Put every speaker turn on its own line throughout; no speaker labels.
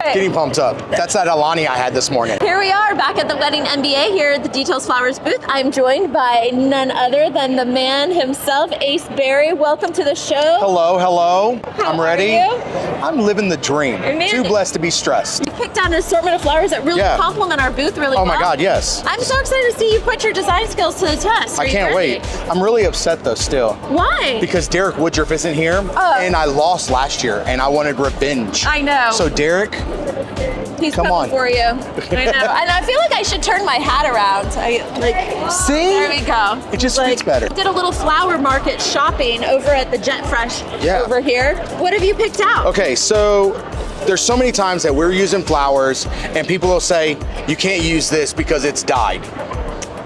Getting pumped up. That's that Alani I had this morning.
Here we are back at the Wedding MBA here at the Details Flowers booth. I'm joined by none other than the man himself, Ace Berry. Welcome to the show.
Hello, hello.
How
I'm ready.
Are you?
I'm living the dream. Too blessed to be stressed.
You picked out an assortment of flowers that really complement our booth really well.
Oh my God, yes.
I'm so excited to see you put your design skills to the test.
I can't wait. I'm really upset though still.
Why?
Because Derek Woodruff isn't here and I lost last year and I wanted revenge.
I know.
So Derek,
he's
come
coming
on.
for you. I know. And I feel like I should turn my hat around.
See?
There we go.
It just fits better.
Did a little flower market shopping over at the Jet Fresh over here. What have you picked out?
Okay, so there's so many times that we're using flowers and people will say, you can't use this because it's dyed.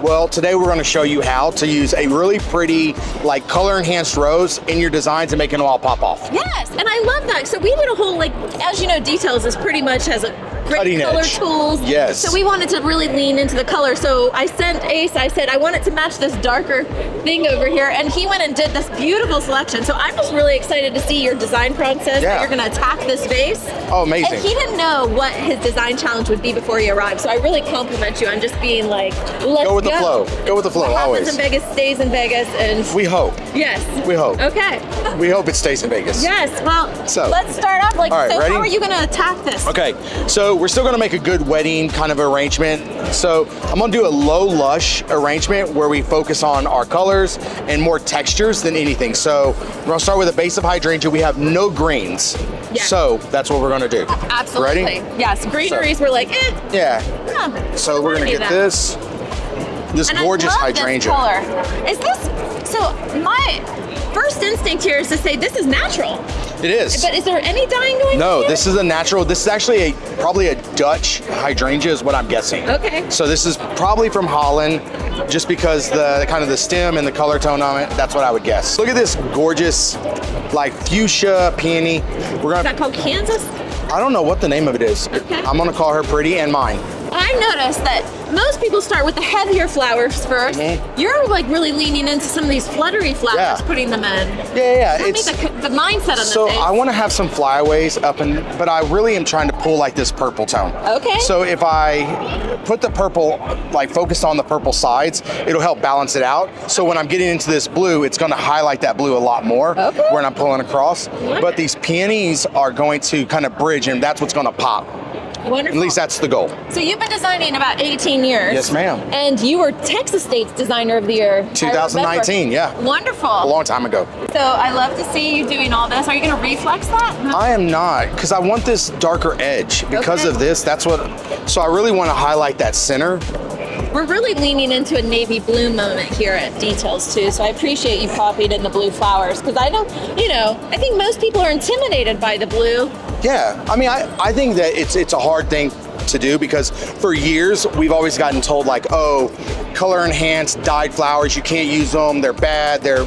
Well, today we're going to show you how to use a really pretty, like, color-enhanced rose in your designs and making them all pop off.
Yes, and I love that. So we did a whole, like, as you know, Details is pretty much has a great
Cutting
color
edge.
tools.
Yes.
So we wanted to really lean into the color. So I sent Ace, I said, I want it to match this darker thing over here. And he went and did this beautiful selection. So I'm just really excited to see your design process, that you're going to attack this vase.
Oh, amazing.
And he didn't know what his design challenge would be before he arrived. So I really compliment you on just being like, let's
go with the flow. Go with the flow,
what
always.
happens in Vegas stays in Vegas. And
we hope.
Yes.
We hope.
Okay.
We hope it stays in Vegas.
Yes. Well, let's start off. Like,
all right,
so
ready?
how are you going to attack this?
Okay, so we're still going to make a good wedding kind of arrangement. So I'm going to do a low lush arrangement where we focus on our colors and more textures than anything. So we're going to start with a base of hydrangea. We have no greens.
Yes.
So that's what we're going to do.
Absolutely.
Ready?
Yes. Greeneries were like, eh.
Yeah. So we're going to get this gorgeous
I love
hydrangea.
This color. Is this, so my first instinct here is to say this is natural.
It is.
But is there any dyeing going on?
No,
here?
this is a natural. This is actually probably a Dutch hydrangea is what I'm guessing.
Okay.
So this is probably from Holland, just because the kind of the stem and the color tone on it. That's what I would guess. Look at this gorgeous, like fuchsia peony.
Is that called Kansas?
I don't know what the name of it is.
Okay.
I'm gonna call her pretty and mine.
I noticed that most people start with the heavier flowers first. You're like really leaning into some of these fluttery flowers, putting them in.
Yeah.
Tell me the mindset on this.
So I want to have some flyaways up, but I really am trying to pull like this purple tone.
Okay.
So if I put the purple, like focused on the purple sides, it'll help balance it out. So when I'm getting into this blue, it's going to highlight that blue a lot more when I'm pulling across. But these peonies are going to kind of bridge, and that's what's going to pop.
Wonderful.
At least that's the goal.
So you've been designing about 18 years.
Yes, ma'am.
And you were Texas State's Designer of the Year.
2019, yeah.
Wonderful.
A long time ago.
So I love to see you doing all this. Are you going to reflex that?
I am not, because I want this darker edge. Because of this, so I really want to highlight that center.
We're really leaning into a navy blue moment here at Details too, so I appreciate you popping in the blue flowers, because I don't, I think most people are intimidated by the blue.
Yeah, I mean, I think that it's a hard thing to do, because for years we've always gotten told like, oh, color enhanced dyed flowers, you can't use them, they're bad, they're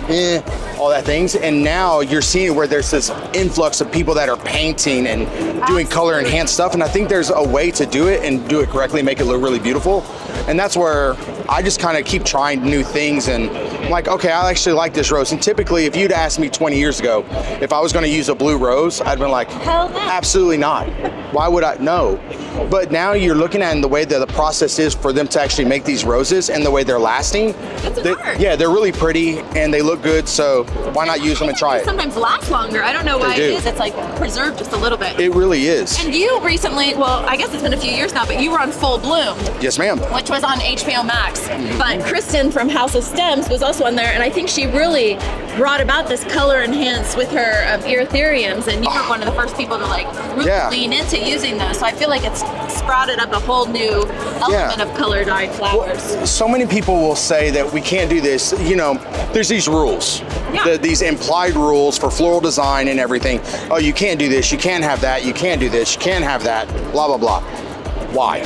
all that things. And now you're seeing where there's this influx of people that are painting and doing color enhanced stuff, and I think there's a way to do it and do it correctly, make it look really beautiful. And that's where I just kind of keep trying new things, and I'm like, okay, I actually like this rose. And typically, if you'd asked me 20 years ago if I was going to use a blue rose, I'd been like,
hell no.
Absolutely not. Why would I? No. But now you're looking at the way that the process is for them to actually make these roses and the way they're lasting.
It's an art.
Yeah, they're really pretty and they look good, so why not use them and try it?
Sometimes last longer. I don't know why it is. It's like preserved just a little bit.
It really is.
And you recently, well, I guess it's been a few years now, but you were on Full Bloom.
Yes, ma'am.
Which was on HBO Max. But Kristen from House of Stems was also on there, and I think she really brought about this color enhance with her erytheriums, and you were one of the first people to like really lean into using those. So I feel like it's sprouted up a whole new element of color dyed flowers.
Well, so many people will say that we can't do this. There's these rules, these implied rules for floral design and everything. Oh, you can't do this, you can't have that, you can't do this, you can't have that, blah, blah, blah. Why?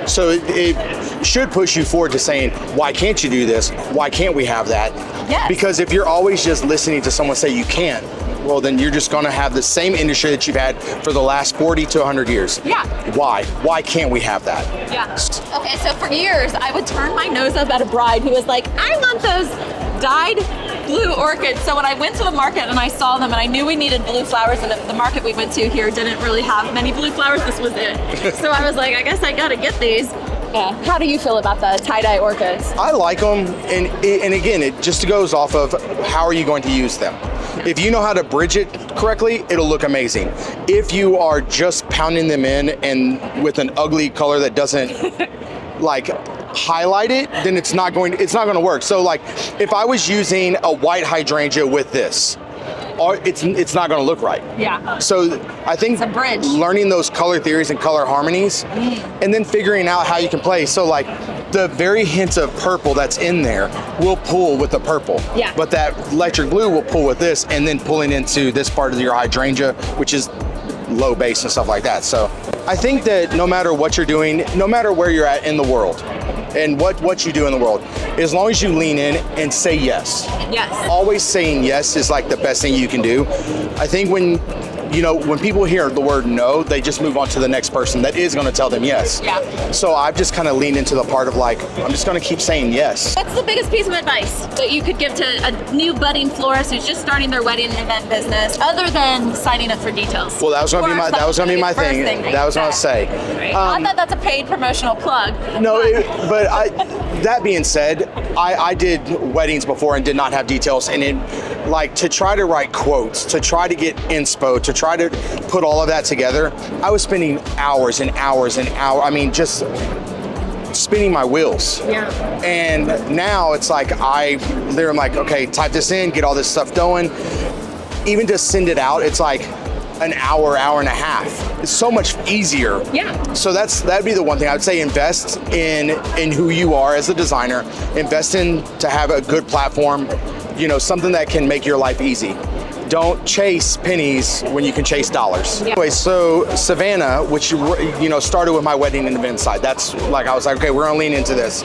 So it should push you forward to saying, why can't you do this? Why can't we have that?
Yes.
Because if you're always just listening to someone say you can't, well, then you're just going to have the same industry that you've had for the last 40 to 100 years.
Yeah.
Why? Why can't we have that?
Yeah. Okay, so for years, I would turn my nose up at a bride who was like, I want those dyed blue orchids. So when I went to the market and I saw them and I knew we needed blue flowers, and the market we went to here didn't really have many blue flowers, this was it. So I was like, I guess I gotta get these. Yeah. How do you feel about the tie-dye orchids?
I like them, and again, it just goes off of how are you going to use them. If you know how to bridge it correctly, it'll look amazing. If you are just pounding them in and with an ugly color that doesn't like highlight it, then it's not going to work. So like if I was using a white hydrangea with this, it's not going to look right.
Yeah.
So I think
it's a bridge.
Learning those color theories and color harmonies, and then figuring out how you can play. So like the very hint of purple that's in there will pull with the purple.
Yeah.
But that electric blue will pull with this, and then pulling into this part of your hydrangea, which is low base and stuff like that. So I think that no matter what you're doing, no matter where you're at in the world, and what you do in the world, as long as you lean in and say yes.
Yes.
Always saying yes is like the best thing you can do. I think when people hear the word no, they just move on to the next person that is going to tell them yes.
Yeah.
So I've just kind of leaned into the part of like, I'm just going to keep saying yes.
What's the biggest piece of advice that you could give to a new budding florist who's just starting their wedding and event business, other than signing up for details?
Well, that was going to be my thing. That was what I was going to say.
Right. Not that that's a paid promotional plug.
No, but that being said, I did weddings before and did not have details, and it, like, to try to write quotes, to try to get inspo, to try to put all of that together, I was spending hours and hours and hours. I mean, just spinning my wheels.
Yeah.
And now it's like I'm like, okay, type this in, get all this stuff going. Even to send it out, it's like an hour and a half. It's so much easier.
Yeah.
So that'd be the one thing I would say. Invest in who you are as a designer. Invest in to have a good platform. Something that can make your life easy. Don't chase pennies when you can chase dollars.
Yeah.
Anyway, so Savannah, which started with my wedding and event side. That's like, I was like, okay, we're gonna lean into this.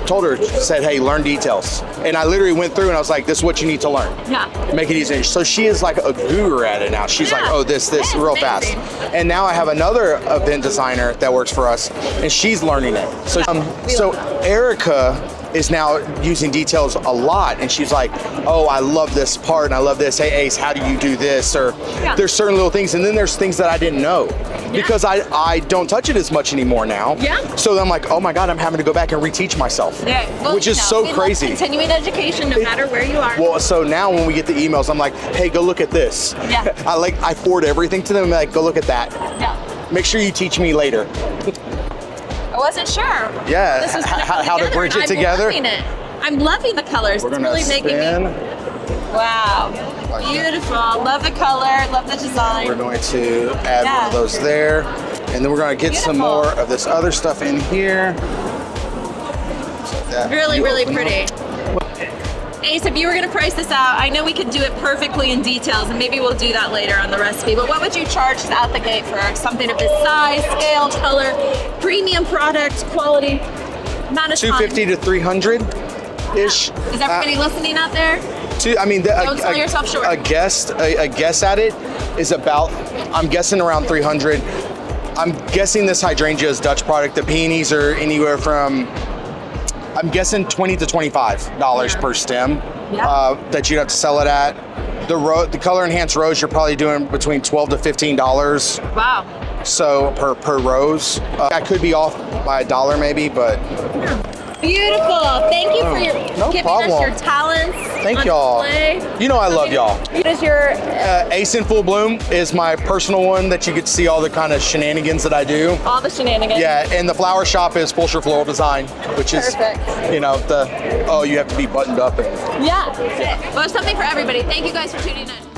Told her, said, hey, learn details. And I literally went through and I was like, this is what you need to learn.
Yeah.
Make it easier. So she is like a guru at it now. She's like, oh, this real fast. And now I have another event designer that works for us, and she's learning it. So Erica is now using details a lot, and she's like, oh, I love this part and I love this. Hey, Ace, how do you do this? Or there's certain little things, and then there's things that I didn't know because I don't touch it as much anymore now.
Yeah.
So I'm like, oh my God, I'm having to go back and reteach myself, which is so crazy.
Continuing education, no matter where you are.
Well, so now when we get the emails, I'm like, hey, go look at this.
Yeah.
I forward everything to them. I'm like, go look at that.
Yeah.
Make sure you teach me later.
I wasn't sure.
Yeah,
this is
how to bridge it together.
I'm loving it. I'm loving the colors.
We're gonna
it's really
spin.
making me. Wow, beautiful. Love the color. Love the design.
We're going to add one of those there, and then we're going to get some more of this other stuff in here.
Really, really pretty. Ace, if you were going to price this out, I know we could do it perfectly in details, and maybe we'll do that later on the recipe, but what would you charge out the gate for something of this size, scale, color, premium product, quality, amount of time?
$250 to $300-ish.
Is everybody listening out there?
Don't
sell yourself short.
A guess at it is about, I'm guessing around $300. I'm guessing this hydrangea is Dutch product. The peonies are anywhere from, I'm guessing $20 to $25 per stem that you'd have to sell it at. The color enhanced rose, you're probably doing between $12 to $15.
Wow.
So per rose. I could be off by $1 maybe, but.
Beautiful. Thank you for giving us your talents.
Thank y'all. You know I love y'all.
What is your
Ace in Full Bloom is my personal one that you get to see all the kind of shenanigans that I do.
All the shenanigans.
Yeah, and the flower shop is Fulshire Floral Design, which is you have to be buttoned up.
Yeah. Well, it's something for everybody. Thank you guys for tuning in.